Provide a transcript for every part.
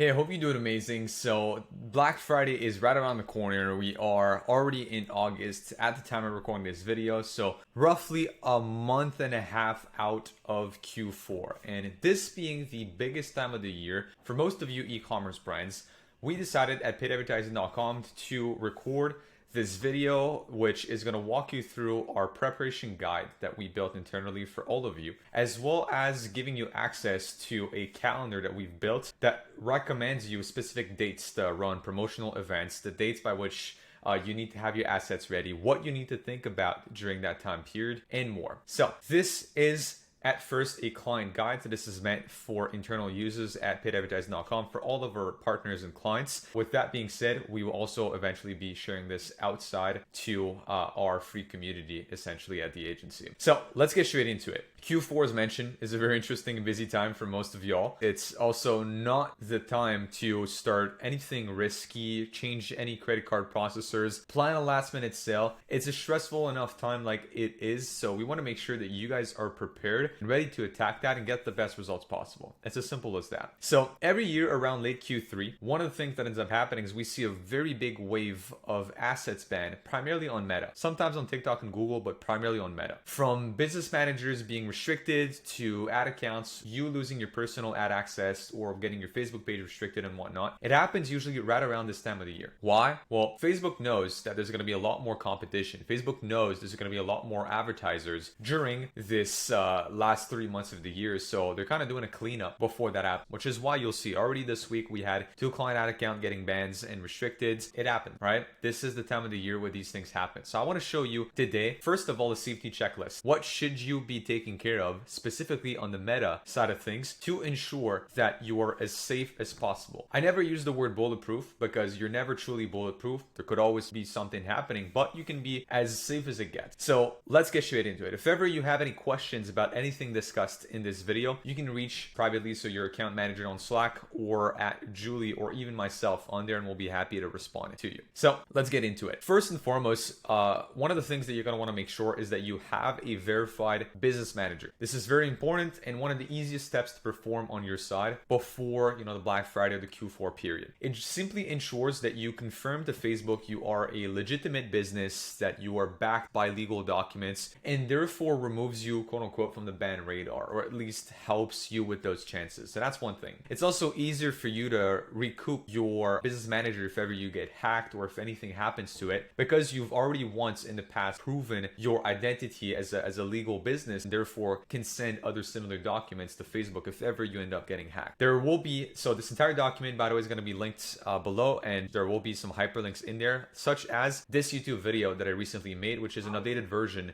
Hey, I hope you're doing amazing. So, Black Friday is right around the corner. We are already in August at the time of recording this video. So, roughly a month and a half out of Q4. And this being the biggest time of the year for most of you e-commerce brands, we decided at paidadvertising.com to record this video, which is going to walk you through our preparation guide that we built internally for all of you, as well as giving you access to a calendar that we've built that recommends you specific dates to run promotional events, the dates by which you need to have your assets ready, what you need to think about during that time period, and more. So this is at first a client guide. So this is meant for internal users at paidadvertising.com for all of our partners and clients. With that being said, we will also eventually be sharing this outside to our free community, essentially at the agency. So let's get straight into it. Q4, as mentioned, is a very interesting and busy time for most of y'all. It's also not the time to start anything risky, change any credit card processors, plan a last minute sale. It's a stressful enough time like it is. So we want to make sure that you guys are prepared and ready to attack that and get the best results possible. It's as simple as that. So every year around late Q3, one of the things that ends up happening is we see a very big wave of assets banned, primarily on Meta, sometimes on TikTok and Google, but primarily on Meta. From business managers being restricted to ad accounts, you losing your personal ad access or getting your Facebook page restricted and whatnot. It happens usually right around this time of the year. Why? Well, Facebook knows that there's going to be a lot more competition. Facebook knows there's going to be a lot more advertisers during this last 3 months of the year. So they're kind of doing a cleanup before that happens, which is why you'll see already this week we had 2 client ad account getting bans and restricted. It happened, right? This is the time of the year where these things happen. So I want to show you today, first of all, the safety checklist. What should you be taking care of specifically on the Meta side of things to ensure that you are as safe as possible? I never use the word bulletproof because you're never truly bulletproof. There could always be something happening, but you can be as safe as it gets. So let's get straight into it. If ever you have any questions about anything discussed in this video, you can reach privately, so your account manager on Slack or at Julie or even myself on there, and we'll be happy to respond to you. So let's get into it. First and foremost, one of the things that you're going to want to make sure is that you have a verified business manager. This is very important and one of the easiest steps to perform on your side before the Black Friday or the Q4 period. It simply ensures that you confirm to Facebook you are a legitimate business, that you are backed by legal documents, and therefore removes you, quote unquote, from the ban radar, or at least helps you with those chances. So that's one thing. It's also easier for you to recoup your business manager if ever you get hacked or if anything happens to it, because you've already once in the past proven your identity as a legal business, and therefore can send other similar documents to Facebook if ever you end up getting hacked. There will be, so this entire document, by the way, is going to be linked below, and there will be some hyperlinks in there, such as this YouTube video that I recently made, which is an updated version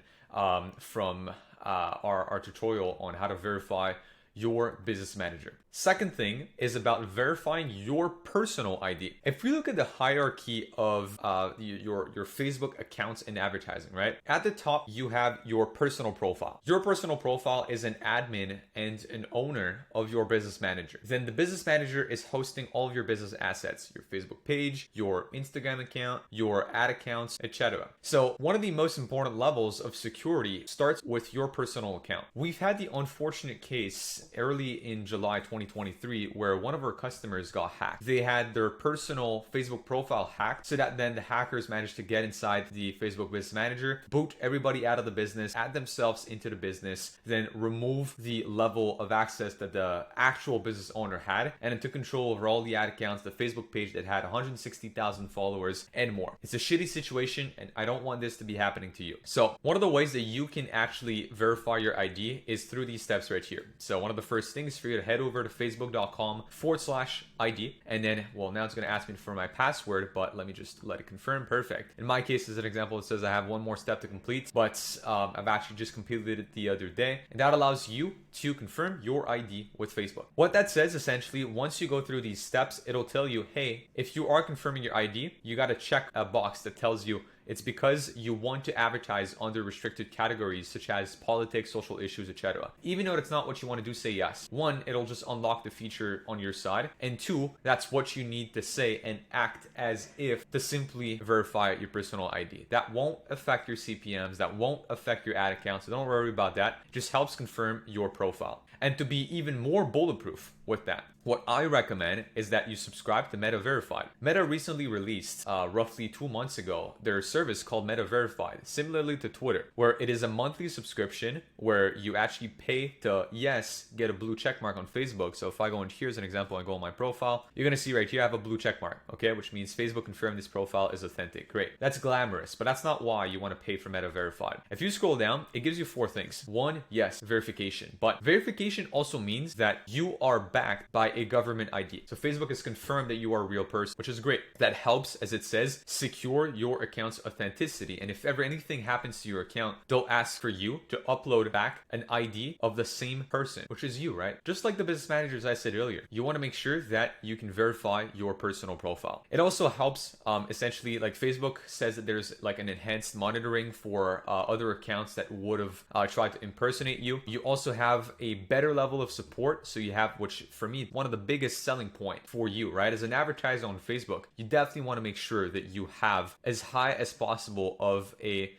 from our tutorial on how to verify your business manager. Second thing is about verifying your personal ID. If we look at the hierarchy of your Facebook accounts and advertising, right? At the top, you have your personal profile. Your personal profile is an admin and an owner of your business manager. Then the business manager is hosting all of your business assets, your Facebook page, your Instagram account, your ad accounts, etc. So one of the most important levels of security starts with your personal account. We've had the unfortunate case early in July 2023 where one of our customers got hacked. They had their personal Facebook profile hacked, so that then the hackers managed to get inside the Facebook business manager, boot everybody out of the business, add themselves into the business, then remove the level of access that the actual business owner had, and then took control over all the ad accounts, the Facebook page that had 160,000 followers and more. It's a shitty situation, and I don't want this to be happening to you. So one of the ways that you can actually verify your ID is through these steps right here. So one of the first things for you to head over to facebook.com/ID, and then, well, now it's going to ask me for my password, but let me just let it confirm. Perfect. In my case, as an example, it says I have one more step to complete, but I've actually just completed it the other day, and that allows you to confirm your ID with Facebook. What that says, essentially, once you go through these steps, it'll tell you, hey, if you are confirming your ID, you got to check a box that tells you it's because you want to advertise under restricted categories such as politics, social issues, etc. Even though it's not what you want to do, say yes. One, it'll just unlock the feature on your side. And two, that's what you need to say and act as if to simply verify your personal ID. That won't affect your CPMs. That won't affect your ad account. So don't worry about that. It just helps confirm your profile. And to be even more bulletproof with that, what I recommend is that you subscribe to Meta Verified. Meta recently released, roughly 2 months ago, their service called Meta Verified, similarly to Twitter, where it is a monthly subscription where you actually pay to, yes, get a blue check mark on Facebook. So if I go in, here's an example, I go on my profile, you're gonna see right here I have a blue check mark, okay, which means Facebook confirmed this profile is authentic. Great. That's glamorous, but that's not why you want to pay for Meta Verified. If you scroll down, it gives you 4 things. One, yes, verification. But verification also means that you are backed by a government ID. So Facebook has confirmed that you are a real person, which is great. That helps, as it says, secure your account's authenticity. And if ever anything happens to your account, they'll ask for you to upload back an ID of the same person, which is you, right? Just like the business managers I said earlier, you want to make sure that you can verify your personal profile. It also helps, essentially, like Facebook says that there's like an enhanced monitoring for other accounts that would have tried to impersonate you. You also have a better level of support. So you have, which for me, one of the biggest selling point for you, right? As an advertiser on Facebook, you definitely want to make sure that you have as high as possible of a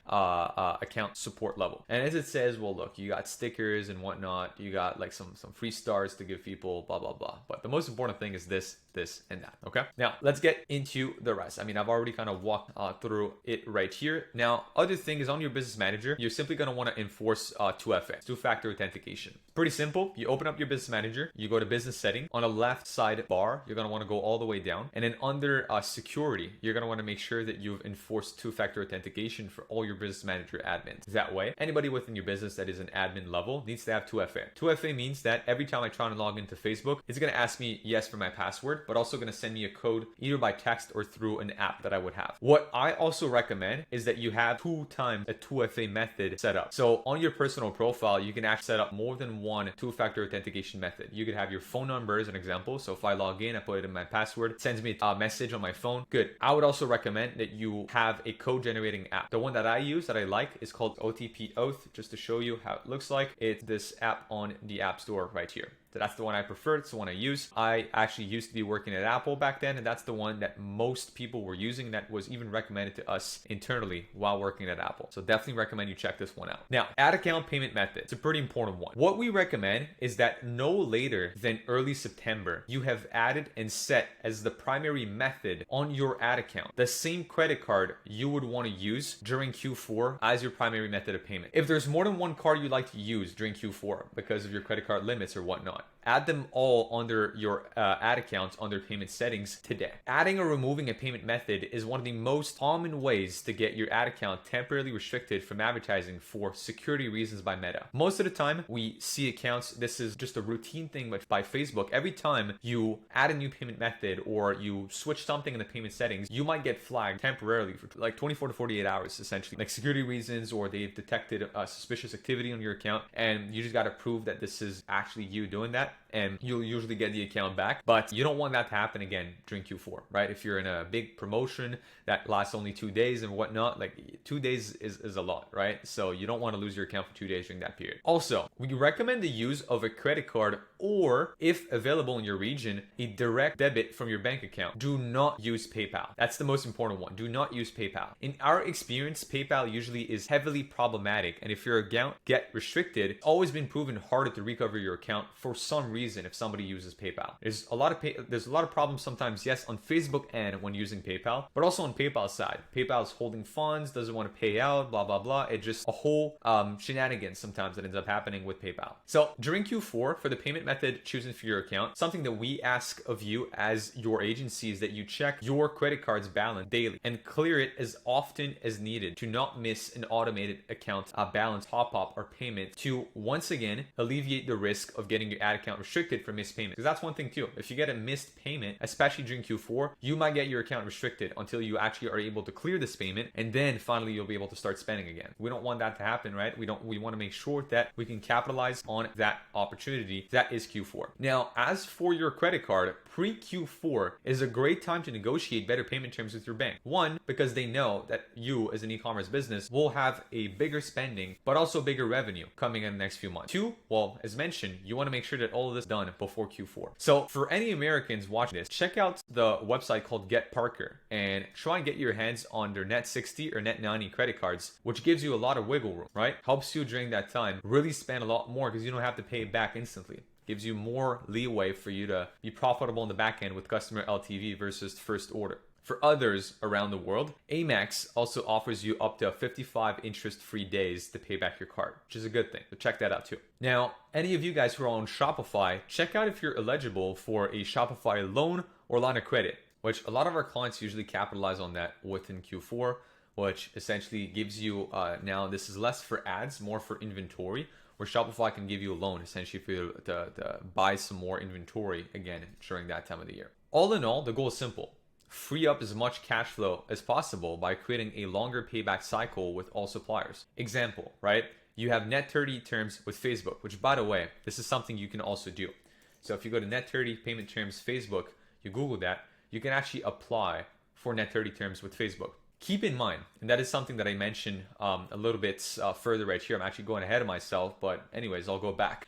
account support level. And as it says, well, look, you got stickers and whatnot. You got like some free stars to give people, blah, blah, blah. But the most important thing is this, and that. Okay. Now let's get into the rest. I mean, I've already kind of walked through it right here. Now, other thing is on your business manager, you're simply going to want to enforce 2FA, two-factor authentication. Pretty simple. You open up your business manager, you go to business setting. On the left side bar, you're going to want to go all the way down. And then under security, you're going to want to make sure that you've enforced two-factor authentication for all your business manager admins. That way, anybody within your business that is an admin level needs to have 2FA. 2FA means that every time I try to log into Facebook, it's going to ask me yes for my password, but also going to send me a code either by text or through an app that I would have. What I also recommend is that you have 2 times a 2FA method set up. So on your personal profile, you can actually set up more than one two-factor authentication method. You could have your phone number as an example. So if I log in, I put it in my password, it sends me a message on my phone. Good. I would also recommend that you have a code generating app. The one that I use that I like is called OTP Oath. Just to show you how it looks like, it's this app on the App Store right here. So that's the one I prefer. It's the one I use. I actually used to be working at Apple back then, and that's the one that most people were using, that was even recommended to us internally while working at Apple. So definitely recommend you check this one out. Now, ad account payment method. It's a pretty important one. What we recommend is that no later than early September, you have added and set as the primary method on your ad account the same credit card you would want to use during Q4 as your primary method of payment. If there's more than one card you'd like to use during Q4 because of your credit card limits or whatnot, add them all under your ad accounts under payment settings today. Adding or removing a payment method is one of the most common ways to get your ad account temporarily restricted from advertising for security reasons by Meta. Most of the time we see accounts, this is just a routine thing by Facebook. Every time you add a new payment method or you switch something in the payment settings, you might get flagged temporarily for like 24 to 48 hours, essentially, like security reasons, or they've detected suspicious activity on your account, and you just got to prove that this is actually you doing that, and you'll usually get the account back. But you don't want that to happen again during Q4, right? If you're in a big promotion that lasts only 2 days and whatnot, like 2 days is a lot, right? So you don't want to lose your account for 2 days during that period. Also, we recommend the use of a credit card, or if available in your region, a direct debit from your bank account. Do not use PayPal. That's the most important one. Do not use PayPal. In our experience, PayPal usually is heavily problematic, and if your account get restricted, it's always been proven harder to recover your account for some reason if somebody uses PayPal. There's a lot of problems sometimes, yes, on Facebook and when using PayPal, but also on PayPal's side. PayPal is holding funds, doesn't want to pay out, blah, blah, blah. It's just a whole shenanigans sometimes that ends up happening with PayPal. So during Q4, for the payment method chosen for your account, something that we ask of you as your agency is that you check your credit card's balance daily and clear it as often as needed to not miss an automated account balance top-up or payment, to once again alleviate the risk of getting your ad account restricted for missed payment. Because that's one thing too. If you get a missed payment, especially during Q4, you might get your account restricted until you actually are able to clear this payment, and then finally you'll be able to start spending again. We don't want that to happen, right? We want to make sure that we can capitalize on that opportunity that is Q4. Now, as for your credit card, pre-Q4 is a great time to negotiate better payment terms with your bank. One, because they know that you as an e-commerce business will have a bigger spending, but also bigger revenue coming in the next few months. Two, well, as mentioned, you want to make sure that all of this is done before Q4. So for any Americans watching this, check out the website called Get Parker and try and get your hands on their Net 60 or Net 90 credit cards, which gives you a lot of wiggle room, right? Helps you during that time really spend a lot more because you don't have to pay it back instantly. gives you more leeway for you to be profitable in the back end with customer LTV versus first order. For others around the world, Amex also offers you up to 55 interest-free days to pay back your card, which is a good thing. So check that out too. Now, any of you guys who are on Shopify, check out if you're eligible for a Shopify loan or line of credit, which a lot of our clients usually capitalize on that within Q4, which essentially gives you, now this is less for ads, more for inventory, where Shopify can give you a loan essentially for you to buy some more inventory again during that time of the year. All in all, the goal is simple. Free up as much cash flow as possible by creating a longer payback cycle with all suppliers. Example, right? You have net 30 terms with Facebook, which by the way, this is something you can also do. So if you go to net 30 payment terms Facebook, you Google that, you can actually apply for net 30 terms with Facebook. Keep in mind, and that is something that I mentioned a little bit further right here. I'm actually going ahead of myself, but anyways, I'll go back.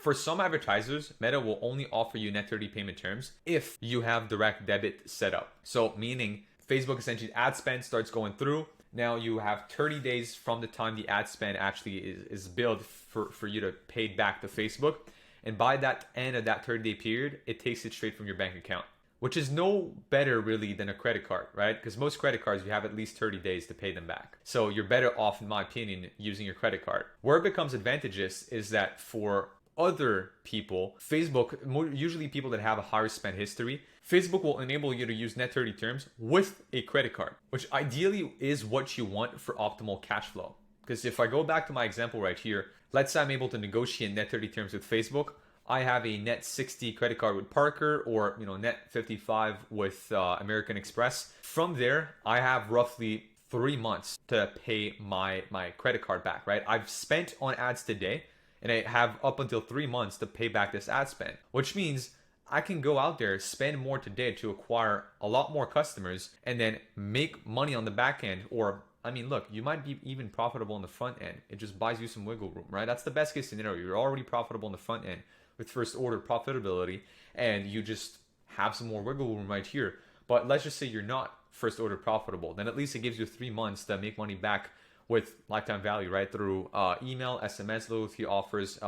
For some advertisers, Meta will only offer you net 30 payment terms if you have direct debit set up. So meaning Facebook essentially ad spend starts going through. Now you have 30 days from the time the ad spend actually is billed for you to pay back to Facebook. And by that end of that 30-day period, it takes it straight from your bank account, which is no better really than a credit card, right? Because most credit cards, you have at least 30 days to pay them back. So you're better off, in my opinion, using your credit card. Where it becomes advantageous is that for other people, Facebook, usually people that have a higher spend history, Facebook will enable you to use net 30 terms with a credit card, which ideally is what you want for optimal cash flow. Because if I go back to my example right here, let's say I'm able to negotiate net 30 terms with Facebook. I have a net 60 credit card with Parker, or net 55 with American Express. From there, I have roughly 3 months to pay my credit card back, right? I've spent on ads today, and I have up until 3 months to pay back this ad spend, which means I can go out there, spend more today to acquire a lot more customers, and then make money on the back end. Or, I mean, look, you might be even profitable on the front end. It just buys you some wiggle room, right? That's the best case scenario. You're already profitable on the front end with first order profitability, and you just have some more wiggle room right here. But let's just say you're not first order profitable, then at least it gives you 3 months to make money back with lifetime value, right? Through email, SMS, loyalty offers,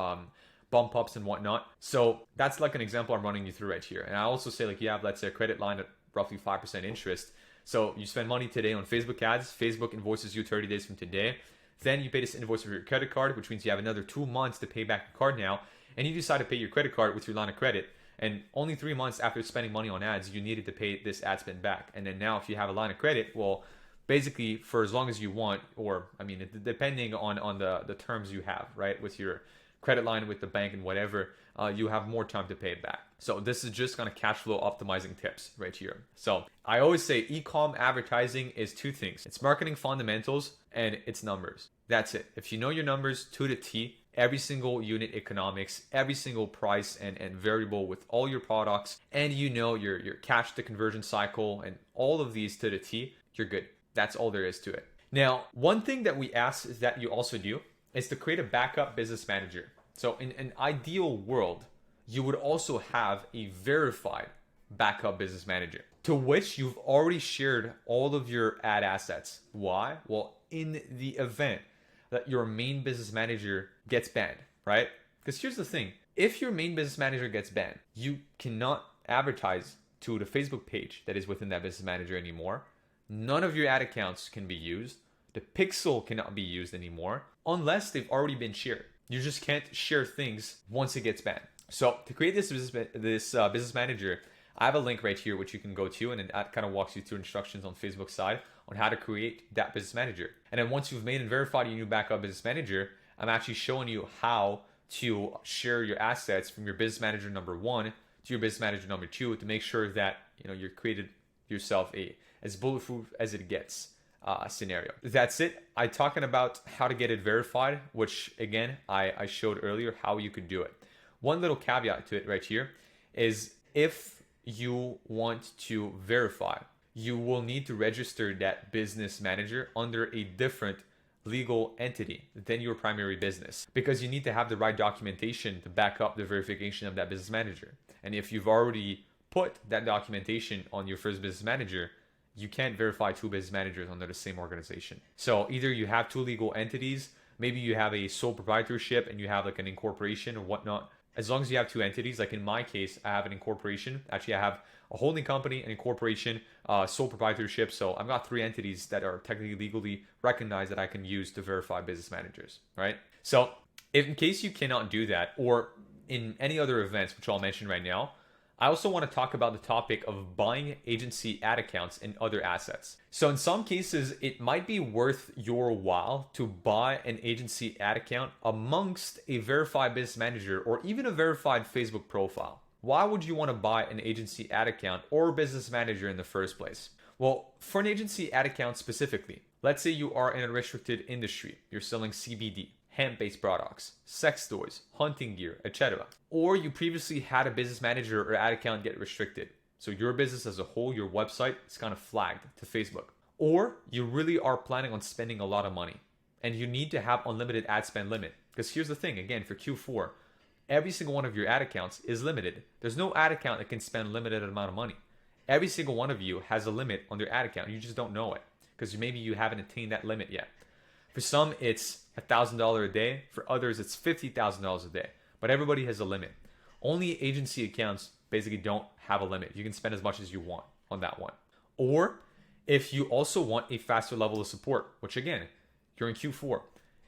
bump ups and whatnot. So that's like an example I'm running you through right here. And I also say, like, you have, let's say, a credit line at roughly 5% interest. So you spend money today on Facebook ads, Facebook invoices you 30 days from today. Then you pay this invoice for your credit card, which means you have another 2 months to pay back your card now. And you decide to pay your credit card with your line of credit. And only 3 months after spending money on ads, you needed to pay this ad spend back. And then now if you have a line of credit, well, basically for as long as you want, or I mean, depending on the terms you have, right, with your credit line with the bank and whatever, you have more time to pay it back. So this is just kind of cash flow optimizing tips right here. So I always say e-com advertising is 2 things. It's marketing fundamentals and it's numbers. That's it. If you know your numbers to the T, every single unit economics, every single price and variable with all your products, and you know your cash to conversion cycle and all of these to the T, you're good. That's all there is to it. Now, one thing that we ask is that you also do is to create a backup business manager. So in an ideal world, you would also have a verified backup business manager to which you've already shared all of your ad assets. Why? Well, in the event that your main business manager gets banned, right? Because here's the thing. If your main business manager gets banned, you cannot advertise to the Facebook page that is within that business manager anymore. None of your ad accounts can be used. The pixel cannot be used anymore unless they've already been shared. You just can't share things once it gets banned. So to create this business manager, I have a link right here which you can go to, and then that kind of walks you through instructions on Facebook side on how to create that business manager. And then once you've made and verified your new backup business manager, I'm actually showing you how to share your assets from your business manager number 1 to your business manager number 2 to make sure that you're created yourself as bulletproof as it gets scenario. That's it. I'm talking about how to get it verified, which again, I showed earlier how you could do it. One little caveat to it right here is if you want to verify, you will need to register that business manager under a different legal entity than your primary business, because you need to have the right documentation to back up the verification of that business manager. And if you've already put that documentation on your first business manager, you can't verify 2 business managers under the same organization. So either you have 2 legal entities, maybe you have a sole proprietorship and you have like an incorporation or whatnot, as long as you have two entities. Like in my case, I have an incorporation. Actually, I have a holding company, an incorporation, sole proprietorship. So I've got three entities that are technically legally recognized that I can use to verify business managers, right? So if in case you cannot do that, or in any other events, which I'll mention right now, I also want to talk about the topic of buying agency ad accounts and other assets. So in some cases, it might be worth your while to buy an agency ad account amongst a verified business manager or even a verified Facebook profile. Why would you want to buy an agency ad account or business manager in the first place? Well, for an agency ad account specifically, let's say you are in a restricted industry. You're selling CBD, hemp-based products, sex toys, hunting gear, etc. Or you previously had a business manager or ad account get restricted. So your business as a whole, your website is kind of flagged to Facebook. Or you really are planning on spending a lot of money and you need to have unlimited ad spend limit. Because here's the thing, again, for Q4, every single one of your ad accounts is limited. There's no ad account that can spend a limited amount of money. Every single one of you has a limit on their ad account. You just don't know it because maybe you haven't attained that limit yet. For some, it's $1,000 a day. For others, it's $50,000 a day. But everybody has a limit. Only agency accounts basically don't have a limit. You can spend as much as you want on that one. Or if you also want a faster level of support, which again, you're in Q4.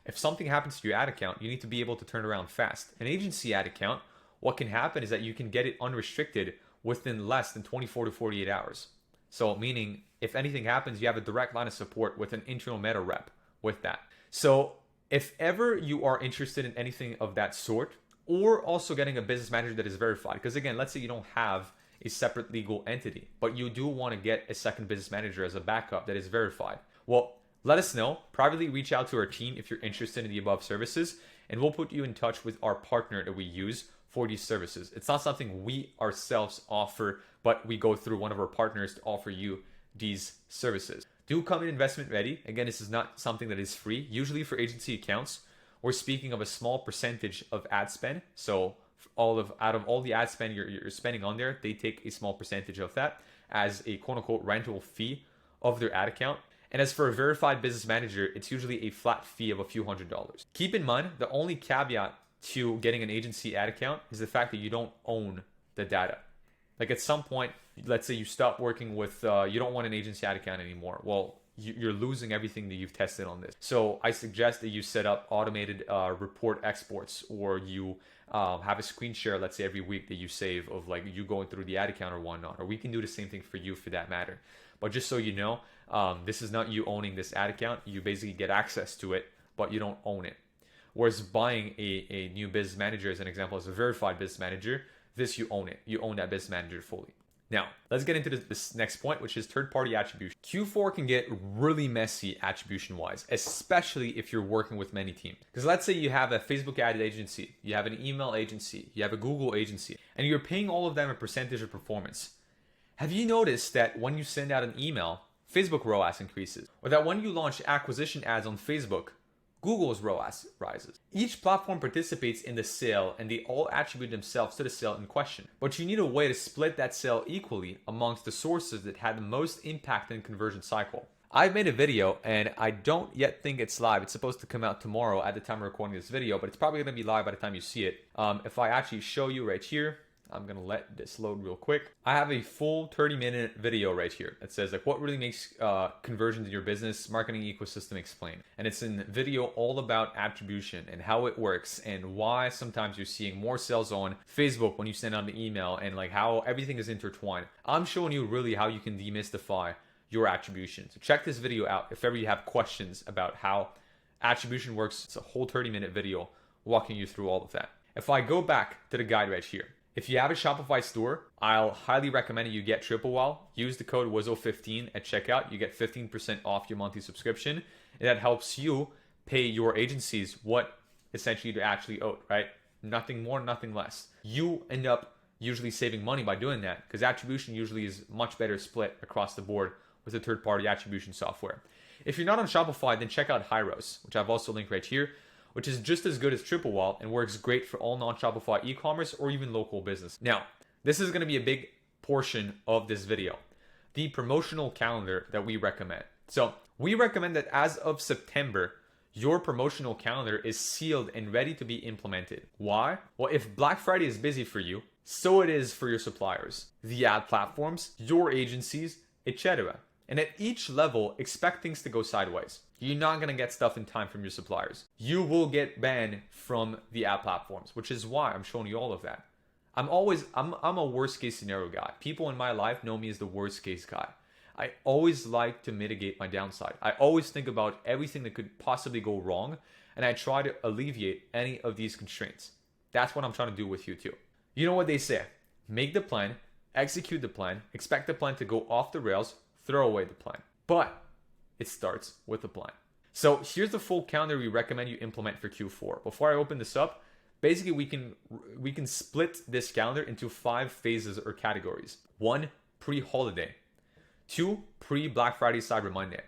If something happens to your ad account, you need to be able to turn around fast. An agency ad account, what can happen is that you can get it unrestricted within less than 24 to 48 hours. So meaning if anything happens, you have a direct line of support with an internal meta rep with that. So if ever you are interested in anything of that sort, or also getting a business manager that is verified, because again, let's say you don't have a separate legal entity, but you do want to get a second business manager as a backup that is verified. Well, let us know. Privately reach out to our team if you're interested in the above services, and we'll put you in touch with our partner that we use for these services. It's not something we ourselves offer, but we go through one of our partners to offer you these services. Do come in investment ready. Again, this is not something that is free. Usually for agency accounts, we're speaking of a small percentage of ad spend. So out of all the ad spend you're spending on there, they take a small percentage of that as a quote unquote rental fee of their ad account. And as for a verified business manager, it's usually a flat fee of a few $100s. Keep in mind, the only caveat to getting an agency ad account is the fact that you don't own the data. Like at some point, let's say you stop working with, you don't want an agency ad account anymore. Well, you're losing everything that you've tested on this. So I suggest that you set up automated report exports, or you have a screen share, let's say every week that you save of like you going through the ad account or whatnot, or we can do the same thing for you for that matter. But just so you know, this is not you owning this ad account. You basically get access to it, but you don't own it. Whereas buying a new business manager, as an example, as a verified business manager, this you own it. You own that business manager fully. Now, let's get into this next point, which is third-party attribution. Q4 can get really messy attribution-wise, especially if you're working with many teams. Because let's say you have a Facebook ad agency, you have an email agency, you have a Google agency, and you're paying all of them a percentage of performance. Have you noticed that when you send out an email, Facebook ROAS increases? Or that when you launch acquisition ads on Facebook, Google's ROAS rises. Each platform participates in the sale and they all attribute themselves to the sale in question. But you need a way to split that sale equally amongst the sources that had the most impact in conversion cycle. I've made a video and I don't yet think it's live. It's supposed to come out tomorrow at the time of recording this video, but it's probably going to be live by the time you see it. If I actually show you right here, I'm going to let this load real quick. I have a full 30-minute video right here that says like what really makes conversions in your business, marketing ecosystem explained. And it's a video all about attribution and how it works and why sometimes you're seeing more sales on Facebook when you send out an email and like how everything is intertwined. I'm showing you really how you can demystify your attribution. So check this video out if ever you have questions about how attribution works. It's a whole 30-minute video walking you through all of that. If I go back to the guide right here, if you have a Shopify store, I'll highly recommend that you get TripleWall. Use the code WIZZO15 at checkout. You get 15% off your monthly subscription. And that helps you pay your agencies what essentially you actually owe, right? Nothing more, nothing less. You end up usually saving money by doing that because attribution usually is much better split across the board with a third-party attribution software. If you're not on Shopify, then check out Hyros, which I've also linked right here, which is just as good as TripleWall and works great for all non-Shopify e-commerce or even local business. Now, this is going to be a big portion of this video, the promotional calendar that we recommend. So we recommend that as of September, your promotional calendar is sealed and ready to be implemented. Why? Well, if Black Friday is busy for you, so it is for your suppliers, the ad platforms, your agencies, etc. And at each level, expect things to go sideways. You're not going to get stuff in time from your suppliers. You will get banned from the ad platforms, which is why I'm showing you all of that. I'm a worst case scenario guy. People in my life know me as the worst case guy. I always like to mitigate my downside. I always think about everything that could possibly go wrong, and I try to alleviate any of these constraints. That's what I'm trying to do with you too. You know what they say, make the plan, execute the plan, expect the plan to go off the rails, throw away the plan. But it starts with a plan. So here's the full calendar we recommend you implement for Q4. Before I open this up, basically we can split this calendar into 5 phases or categories. 1, pre-holiday. 2, pre-Black Friday, Cyber Monday.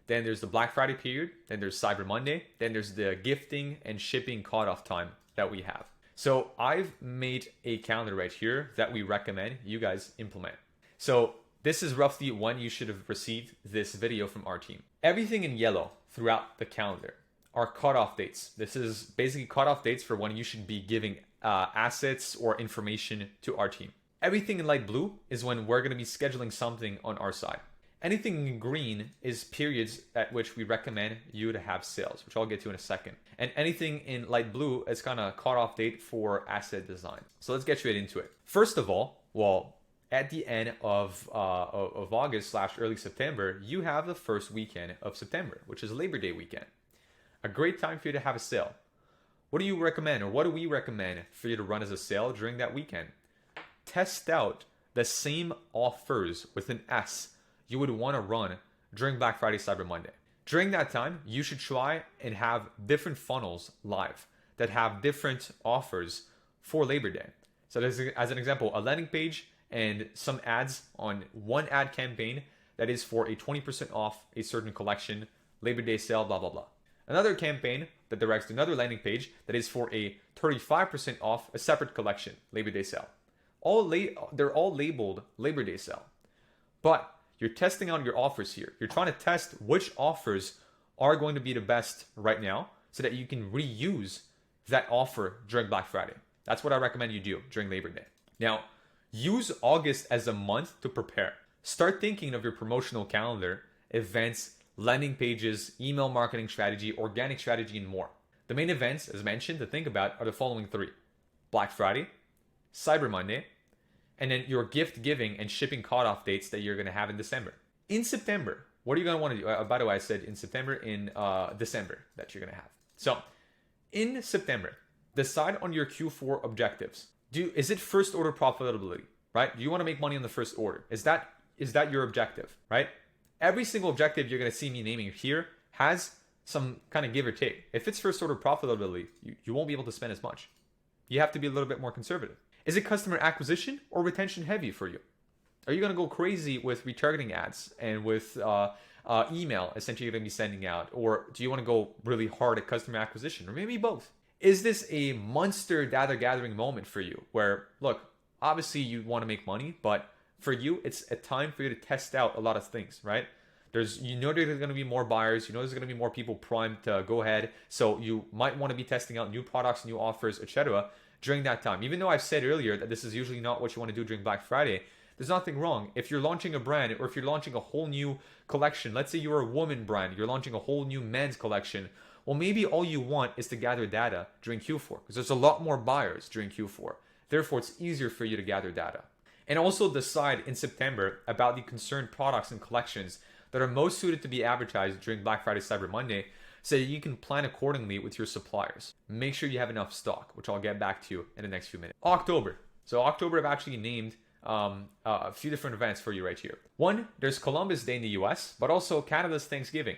Then there's the Black Friday period. Then there's Cyber Monday. Then there's the gifting and shipping cutoff time that we have. So I've made a calendar right here that we recommend you guys implement. So this is roughly when you should have received this video from our team. Everything in yellow throughout the calendar are cutoff dates. This is basically cutoff dates for when you should be giving assets or information to our team. Everything in light blue is when we're going to be scheduling something on our side. Anything in green is periods at which we recommend you to have sales, which I'll get to in a second. And anything in light blue is kind of cutoff date for asset design. So let's get straight into it. First of all, well, at the end of August / early September, you have the first weekend of September, which is Labor Day weekend. A great time for you to have a sale. What do you recommend, or what do we recommend for you to run as a sale during that weekend? Test out the same offers with an S you would want to run during Black Friday, Cyber Monday. During that time, you should try and have different funnels live that have different offers for Labor Day. So as an example, a landing page and some ads on one ad campaign that is for a 20% off a certain collection, Labor Day sale, blah, blah, blah. Another campaign that directs to another landing page that is for a 35% off a separate collection, Labor Day sale. They're all labeled Labor Day sale. But you're testing out your offers here. You're trying to test which offers are going to be the best right now so that you can reuse that offer during Black Friday. That's what I recommend you do during Labor Day. Now, use August as a month to prepare. Start thinking of your promotional calendar, events, landing pages, email marketing strategy, organic strategy, and more. The main events, as mentioned, to think about are the following 3. Black Friday, Cyber Monday, and then your gift giving and shipping cutoff dates that you're going to have in December. In September, what are you going to want to do? By the way, I said in September, in December that you're going to have. So in September, decide on your Q4 objectives. Is it first order profitability, right? Do you want to make money on the first order? Is that your objective, right? Every single objective you're going to see me naming here has some kind of give or take. If it's first order profitability, you won't be able to spend as much. You have to be a little bit more conservative. Is it customer acquisition or retention heavy for you? Are you going to go crazy with retargeting ads and with email essentially you're going to be sending out? Or do you want to go really hard at customer acquisition? Or maybe both? Is this a monster data gathering moment for you where, look, obviously you want to make money, but for you, it's a time for you to test out a lot of things, right? There's going to be more buyers. There's going to be more people primed to go ahead. So you might want to be testing out new products, new offers, etc. during that time. Even though I've said earlier that this is usually not what you want to do during Black Friday, there's nothing wrong. If you're launching a brand or if you're launching a whole new collection, let's say you're a woman brand, you're launching a whole new men's collection, well, maybe all you want is to gather data during Q4 because there's a lot more buyers during Q4. Therefore, it's easier for you to gather data. And also decide in September about the concerned products and collections that are most suited to be advertised during Black Friday, Cyber Monday, so that you can plan accordingly with your suppliers. Make sure you have enough stock, which I'll get back to you in the next few minutes. October. So October, I've actually named a few different events for you right here. 1, there's Columbus Day in the US, but also Canada's Thanksgiving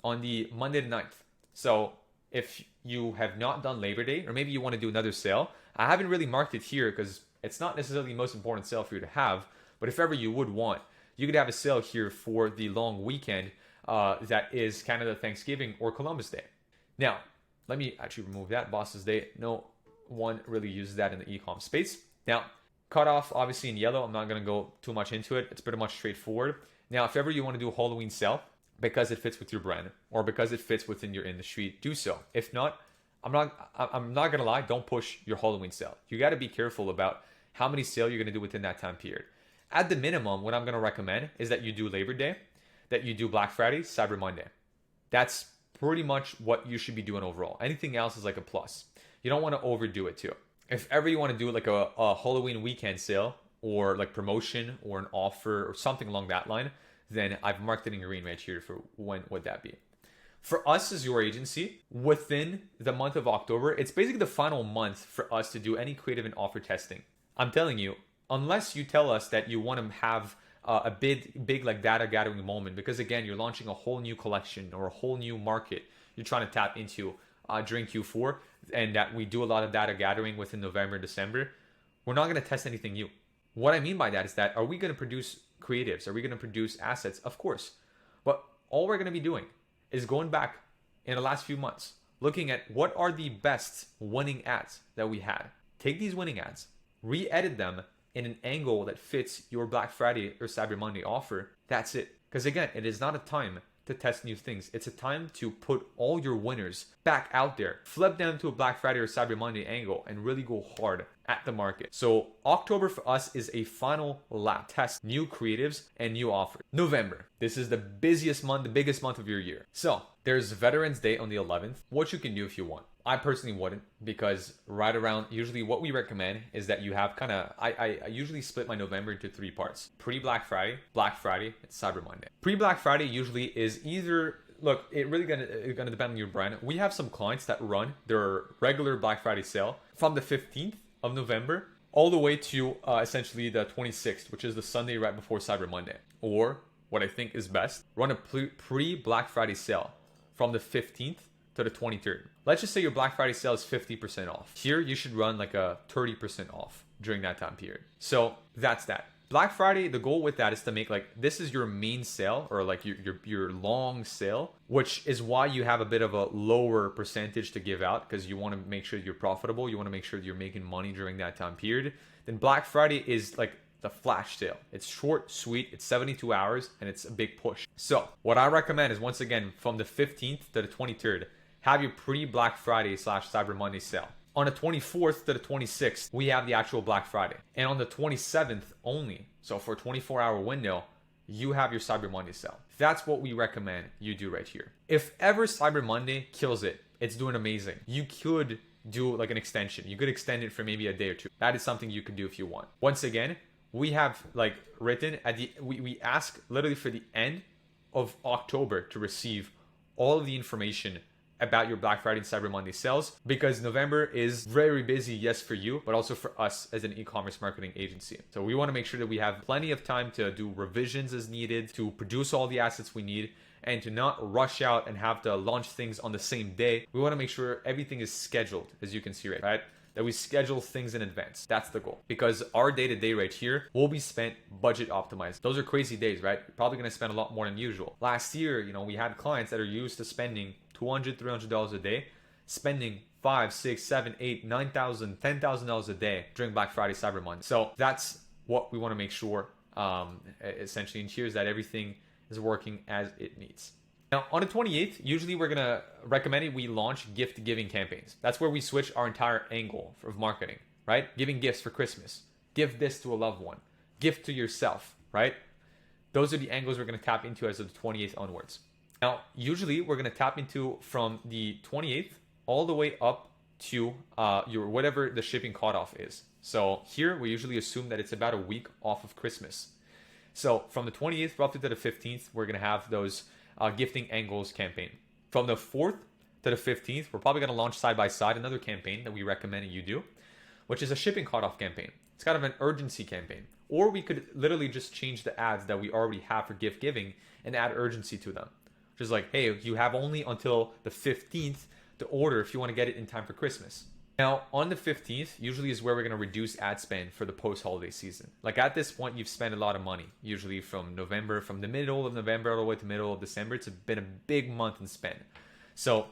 on the Monday the 9th. So if you have not done Labor Day, or maybe you want to do another sale, I haven't really marked it here because it's not necessarily the most important sale for you to have, but if ever you would want, you could have a sale here for the long weekend that is Canada Thanksgiving or Columbus Day. Now, let me actually remove that, Boss's Day. No one really uses that in the e-com space. Now, cutoff, obviously in yellow, I'm not going to go too much into it. It's pretty much straightforward. Now, if ever you want to do a Halloween sale, because it fits with your brand or because it fits within your industry, do so. If not, I'm not gonna lie, don't push your Halloween sale. You got to be careful about how many sale you're gonna do within that time period. At the minimum, what I'm gonna recommend is that you do Labor Day, that you do Black Friday, Cyber Monday. That's pretty much what you should be doing overall. Anything else is like a plus. You don't want to overdo it too. If ever you want to do like a Halloween weekend sale or like promotion or an offer or something along that line, then I've marked it in green right here for when would that be. For us as your agency, within the month of October, it's basically the final month for us to do any creative and offer testing. I'm telling you, unless you tell us that you want to have a big like data gathering moment, because again, you're launching a whole new collection or a whole new market you're trying to tap into during Q4, and that we do a lot of data gathering within November and December, we're not going to test anything new. What I mean by that is that, are we going to produce creatives? Are we going to produce assets? Of course. But all we're going to be doing is going back in the last few months, looking at what are the best winning ads that we had. Take these winning ads, re-edit them in an angle that fits your Black Friday or Cyber Monday offer. That's it. Because again, it is not a time to test new things. It's a time to put all your winners back out there, flip them to a Black Friday or Cyber Monday angle, and really go hard at the market. So October for us is a final lap. Test new creatives and new offers. November, this is the busiest month, the biggest month of your year. So there's Veterans Day on the 11th. What you can do if you want. I personally wouldn't, because right around, usually what we recommend is that you have I usually split my November into 3 parts. Pre-Black Friday, Black Friday, and Cyber Monday. Pre-Black Friday usually is either, look, it really gonna depend on your brand. We have some clients that run their regular Black Friday sale from the 15th of November all the way to essentially the 26th, which is the Sunday right before Cyber Monday. Or what I think is best, run a pre-Black Friday sale from the 15th to the 23rd. Let's just say your Black Friday sale is 50% off. Here, you should run like a 30% off during that time period. So that's that. Black Friday, the goal with that is to make like, this is your main sale or like your long sale, which is why you have a bit of a lower percentage to give out, because you want to make sure you're profitable. You want to make sure you're making money during that time period. Then Black Friday is like the flash sale. It's short, sweet, it's 72 hours, and it's a big push. So what I recommend is, once again, from the 15th to the 23rd, have your pre-Black Friday / Cyber Monday sale. On the 24th to the 26th, we have the actual Black Friday. And on the 27th only, so for a 24-hour window, you have your Cyber Monday sale. That's what we recommend you do right here. If ever Cyber Monday kills it, it's doing amazing. You could do like an extension. You could extend it for maybe a day or two. That is something you could do if you want. Once again, we have like written at the, we ask literally for the end of October to receive all of the information about your Black Friday and Cyber Monday sales, because November is very busy, yes, for you, but also for us as an e-commerce marketing agency. So we want to make sure that we have plenty of time to do revisions as needed, to produce all the assets we need, and to not rush out and have to launch things on the same day. We want to make sure everything is scheduled, as you can see, right? That we schedule things in advance. That's the goal. Because our day-to-day right here will be spent budget optimized. Those are crazy days, right? You're probably going to spend a lot more than usual. Last year, we had clients that are used to spending $200, $300 a day, spending $5,000, $6,000, $7,000, $8,000, $10,000, $10,000 a day during Black Friday, Cyber Monday. So that's what we want to make sure, essentially ensures that everything is working as it needs. Now, on the 28th, usually we're going to recommend it we launch gift giving campaigns. That's where we switch our entire angle of marketing, right? Giving gifts for Christmas. Give this to a loved one. Gift to yourself, right? Those are the angles we're going to tap into as of the 28th onwards. Now, usually we're going to tap into from the 28th all the way up to your whatever the shipping cutoff is. So here we usually assume that it's about a week off of Christmas. So from the 28th roughly to the 15th, we're going to have those gifting angles campaign. From the 4th to the 15th, we're probably going to launch side by side another campaign that we recommend you do, which is a shipping cutoff campaign. It's kind of an urgency campaign. Or we could literally just change the ads that we already have for gift giving and add urgency to them. Which is like, hey, you have only until the 15th to order if you want to get it in time for Christmas. Now, on the 15th, usually is where we're going to reduce ad spend for the post-holiday season. Like at this point, you've spent a lot of money, usually from November, from the middle of November all the way to the middle of December. It's been a big month in spend. So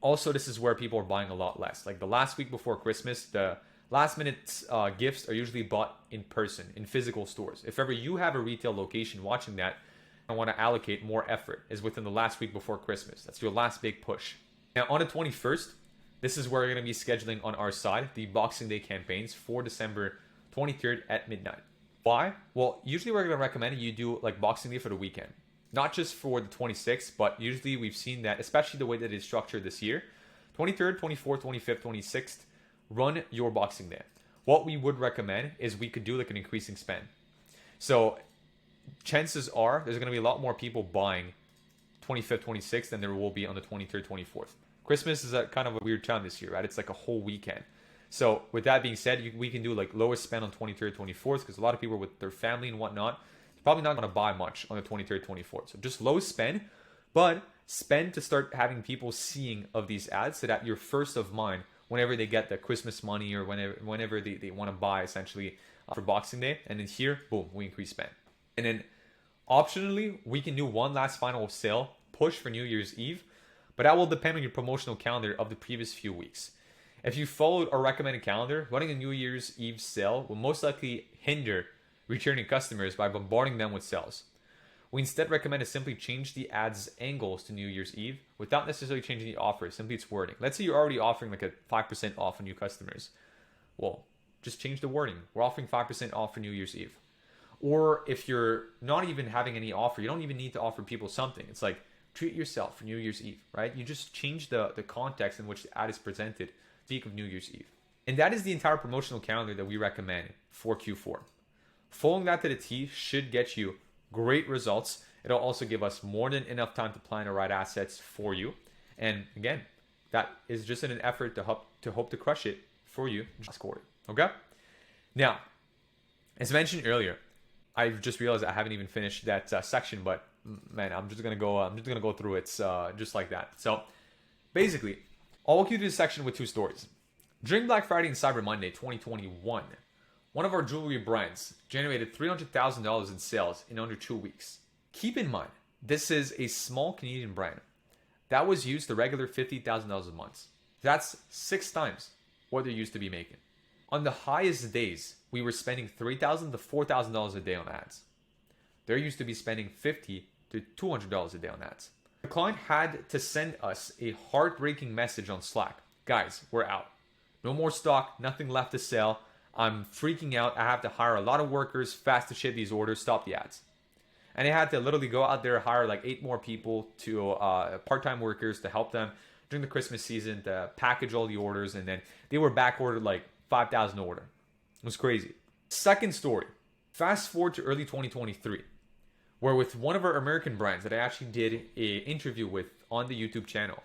also, this is where people are buying a lot less. Like the last week before Christmas, the last minute gifts are usually bought in person, in physical stores. If ever you have a retail location watching that, I want to allocate more effort is within the last week before Christmas. That's your last big push. Now on the 21st, this is where we're going to be scheduling on our side the Boxing Day campaigns for December 23rd at midnight. Why? Well, usually we're going to recommend you do like Boxing Day for the weekend. Not just for the 26th, but usually we've seen that, especially the way that it's structured this year, 23rd, 24th, 25th, 26th, run your Boxing Day. What we would recommend is we could do like an increasing spend. So chances are there's going to be a lot more people buying 25th, 26th than there will be on the 23rd, 24th. Christmas is a kind of a weird time this year, right? It's like a whole weekend. So with that being said, we can do like lowest spend on 23rd, 24th because a lot of people with their family and whatnot, probably not going to buy much on the 23rd, 24th. So just low spend, but spend to start having people seeing of these ads so that you're first of mind whenever they get the Christmas money or whenever they want to buy essentially for Boxing Day. And then here, boom, we increase spend. And then optionally, we can do one last final sale push for New Year's Eve, but that will depend on your promotional calendar of the previous few weeks. If you followed our recommended calendar, running a New Year's Eve sale will most likely hinder returning customers by bombarding them with sales. We instead recommend to simply change the ads angles to New Year's Eve without necessarily changing the offer, simply its wording. Let's say you're already offering like a 5% off on new customers. Well, just change the wording. We're offering 5% off for New Year's Eve. Or if you're not even having any offer, you don't even need to offer people something. It's like, treat yourself for New Year's Eve, right? You just change the context in which the ad is presented, speak of New Year's Eve. And that is the entire promotional calendar that we recommend for Q4. Following that to the T should get you great results. It'll also give us more than enough time to plan the right assets for you. And again, that is just in an effort to hope to crush it for you this quarter. Okay? Now, as mentioned earlier, I just realized I haven't even finished that section, but man, I'm just gonna go through it just like that. So basically, I'll walk you through this section with two stories. During Black Friday and Cyber Monday 2021, one of our jewelry brands generated $300,000 in sales in under 2 weeks. Keep in mind, this is a small Canadian brand that was used the regular $50,000 a month. That's 6 times what they're used to be making. On the highest days, we were spending $3,000 to $4,000 a day on ads. They're used to be spending $50 to $200 a day on ads. The client had to send us a heartbreaking message on Slack. Guys, we're out. No more stock, nothing left to sell. I'm freaking out. I have to hire a lot of workers fast to ship these orders. Stop the ads. And they had to literally go out there, hire like 8 more people to part-time workers to help them during the Christmas season to package all the orders. And then they were back ordered like 5,000 order. It was crazy. Second story. Fast forward to early 2023, where with one of our American brands that I actually did an interview with on the YouTube channel,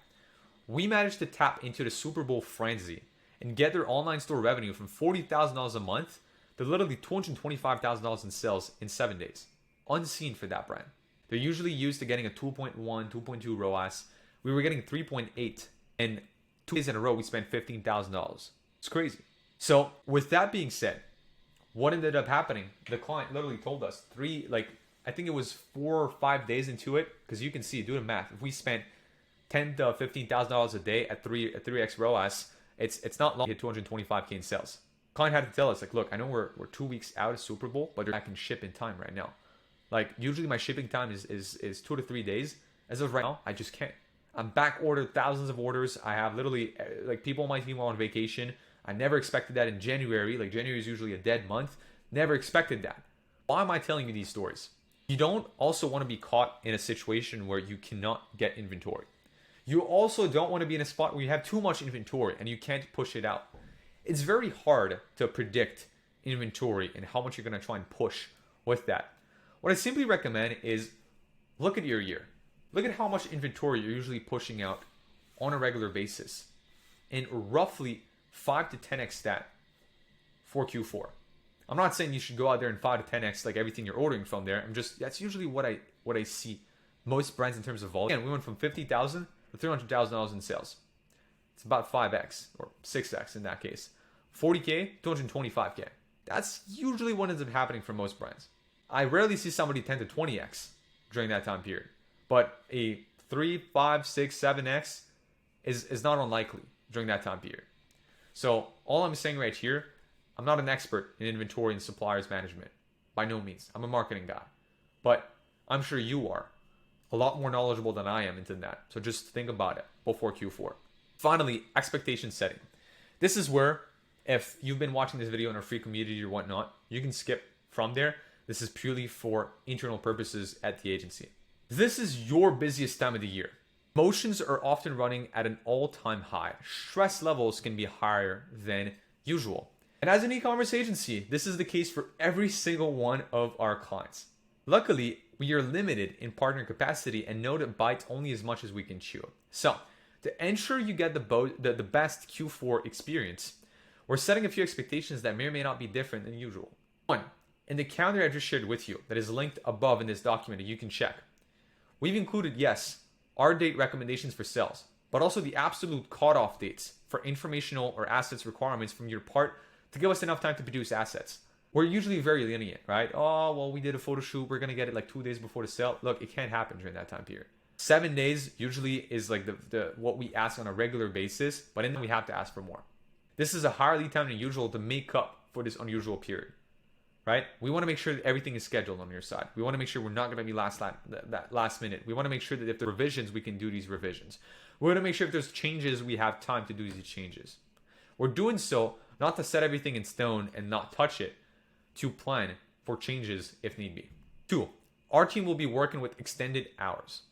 we managed to tap into the Super Bowl frenzy and get their online store revenue from $40,000 a month to literally $225,000 in sales in 7 days. Unseen for that brand. They're usually used to getting a 2.1, 2.2 ROAS. We were getting 3.8, and 2 days in a row we spent $15,000. It's crazy. So with that being said, what ended up happening? The client literally told us I think it was 4 or 5 days into it, because you can see, do the math. If we spent $10,000 to $15,000 a day at 3x ROAS, it's not long to hit $225K in sales. Client had to tell us, like, look, I know we're 2 weeks out of Super Bowl, but I can ship in time right now. Like, usually my shipping time is 2 to 3 days. As of right now, I just can't. I'm back ordered thousands of orders. I have literally, like, people on my team on vacation. I never expected that in January. Like, January is usually a dead month. Never expected that. Why am I telling you these stories? You don't also want to be caught in a situation where you cannot get inventory. You also don't want to be in a spot where you have too much inventory and you can't push it out. It's very hard to predict inventory and how much you're going to try and push with that. What I simply recommend is look at your year. Look at how much inventory you're usually pushing out on a regular basis, and roughly 5 to 10x that for Q4. I'm not saying you should go out there and 5 to 10x like everything you're ordering from there. That's usually what I see most brands in terms of volume. Again, we went from $50,000 to $300,000 in sales. It's about 5x or 6x in that case. 40K, 225K. That's usually what ends up happening for most brands. I rarely see somebody 10 to 20x during that time period. But a 3, 5, 6, 7x is not unlikely during that time period. So all I'm saying right here, I'm not an expert in inventory and suppliers management. By no means. I'm a marketing guy. But I'm sure you are a lot more knowledgeable than I am into that. So just think about it before Q4. Finally, expectation setting. This is where, if you've been watching this video in our free community or whatnot, you can skip from there. This is purely for internal purposes at the agency. This is your busiest time of the year. Emotions are often running at an all-time high. Stress levels can be higher than usual. And as an e-commerce agency, this is the case for every single one of our clients. Luckily, we are limited in partner capacity and know to bite only as much as we can chew. So, to ensure you get the best Q4 experience, we're setting a few expectations that may or may not be different than usual. 1. In the calendar I just shared with you, that is linked above in this document that you can check, we've included, yes, our date recommendations for sales, but also the absolute cutoff dates for informational or assets requirements from your part to give us enough time to produce assets. We're usually very lenient, right? Oh, well, we did a photo shoot. We're going to get it like 2 days before the sale. Look, it can't happen during that time period. 7 days usually is like the what we ask on a regular basis, but then we have to ask for more. This is a higher lead time than usual to make up for this unusual period, right? We want to make sure that everything is scheduled on your side. We want to make sure we're not going to be that last minute. We want to make sure that if there are revisions, we can do these revisions. We want to make sure if there's changes, we have time to do these changes. We're doing so not to set everything in stone and not touch it, to plan for changes if need be. 2, our team will be working with extended hours.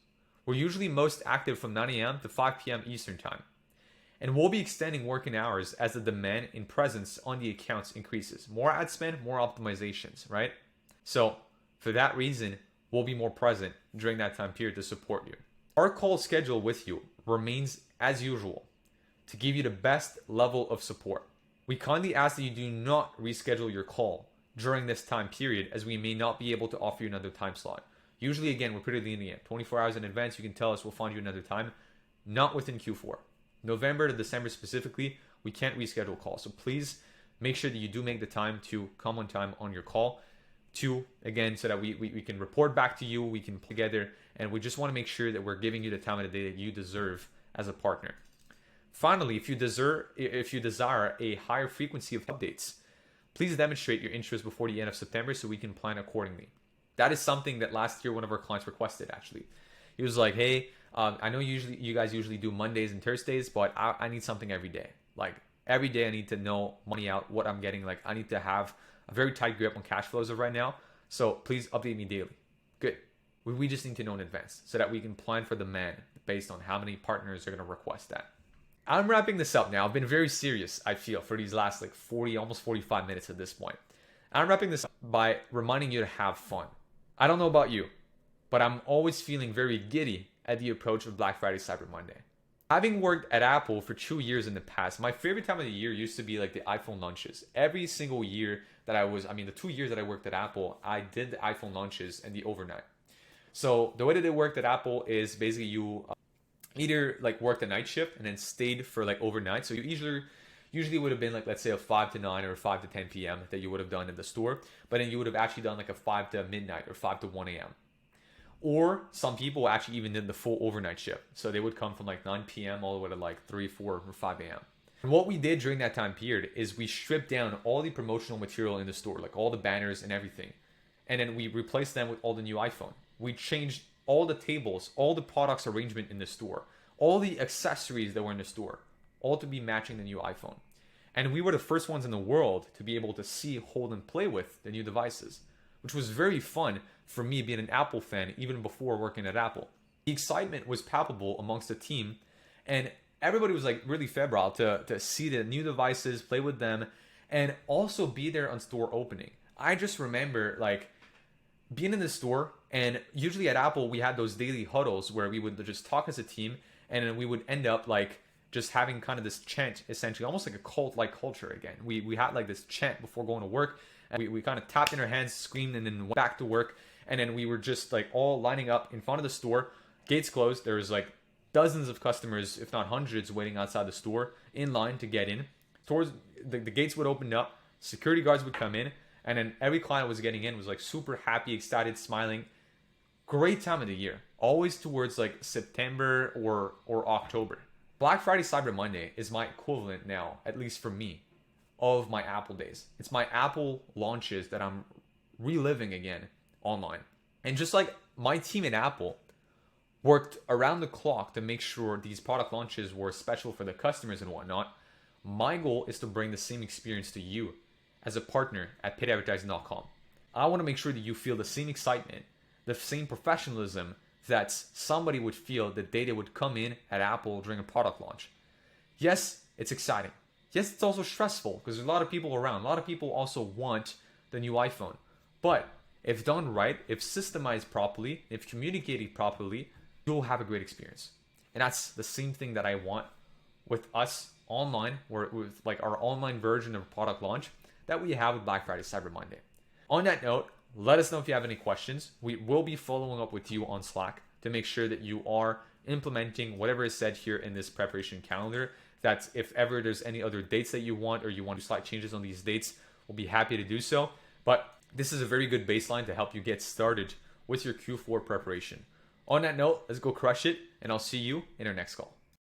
We're usually most active from 9 a.m. to 5 p.m. Eastern time. And we'll be extending working hours as the demand and presence on the accounts increases. More ad spend, more optimizations, right? So for that reason, we'll be more present during that time period to support you. Our call schedule with you remains as usual to give you the best level of support. We kindly ask that you do not reschedule your call during this time period, as we may not be able to offer you another time slot. Usually, again, we're pretty lenient. 24 hours in advance, you can tell us, we'll find you another time. Not within Q4. November to December specifically, we can't reschedule calls. So please make sure that you do make the time to come on time on your call. 2, again, so that we can report back to you, we can play together, and we just want to make sure that we're giving you the time of the day that you deserve as a partner. Finally, if you desire a higher frequency of updates, please demonstrate your interest before the end of September so we can plan accordingly. That is something that last year one of our clients requested, actually. He was like, hey, I know you guys usually do Mondays and Thursdays, but I need something every day. Like every day I need to know money out, what I'm getting. Like I need to have a very tight grip on cash flows of right now. So please update me daily. Good. We just need to know in advance so that we can plan for demand based on how many partners are going to request that. I'm wrapping this up now. I've been very serious, I feel, for these last like 40, almost 45 minutes at this point. I'm wrapping this up by reminding you to have fun. I don't know about you, but I'm always feeling very giddy at the approach of Black Friday, Cyber Monday. Having worked at Apple for 2 years in the past, my favorite time of the year used to be like the iPhone launches. Every single year that the 2 years that I worked at Apple, I did the iPhone launches and the overnight. So the way that it worked at Apple is basically you either like worked a night shift and then stayed for like overnight. So you usually would have been like, let's say a 5 to 9 or 5 to 10 p.m. that you would have done in the store, but then you would have actually done like a 5 to midnight or 5 to 1 a.m. Or some people actually even did the full overnight shift. So they would come from like 9 p.m. all the way to like 3, 4, or 5 a.m. And what we did during that time period is we stripped down all the promotional material in the store, like all the banners and everything. And then we replaced them with all the new iPhone. We changed all the tables, all the products arrangement in the store, all the accessories that were in the store, all to be matching the new iPhone. And we were the first ones in the world to be able to see, hold, and play with the new devices, which was very fun for me being an Apple fan even before working at Apple. The excitement was palpable amongst the team, and everybody was like really febrile to see the new devices, play with them, and also be there on store opening. I just remember like being in the store, and usually at Apple we had those daily huddles where we would just talk as a team, and then we would end up like just having kind of this chant, essentially almost like a cult-like culture again. We had like this chant before going to work, and we kind of tapped in our hands, screamed, and then went back to work. And then we were just like all lining up in front of the store, gates closed. There was like dozens of customers, if not hundreds, waiting outside the store in line to get in. Towards the gates would open up, security guards would come in, and then every client was getting in was like super happy, excited, smiling. Great time of the year. Always towards like September or October. Black Friday, Cyber Monday is my equivalent now, at least for me, of my Apple days. It's my Apple launches that I'm reliving again online. And just like my team in Apple worked around the clock to make sure these product launches were special for the customers and whatnot. My goal is to bring the same experience to you as a partner at paidadvertising.com. I want to make sure that you feel the same excitement, the same professionalism that somebody would feel the day they would come in at Apple during a product launch. Yes, it's exciting. Yes, it's also stressful because there's a lot of people around. A lot of people also want the new iPhone. But if done right, if systemized properly, if communicated properly, you'll have a great experience. And that's the same thing that I want with us online, or with like our online version of product launch that we have with Black Friday, Cyber Monday. On that note, let us know if you have any questions. We will be following up with you on Slack to make sure that you are implementing whatever is said here in this preparation calendar. That if ever there's any other dates that you want, or you want to slight changes on these dates, we'll be happy to do so. But this is a very good baseline to help you get started with your Q4 preparation. On that note, let's go crush it, and I'll see you in our next call.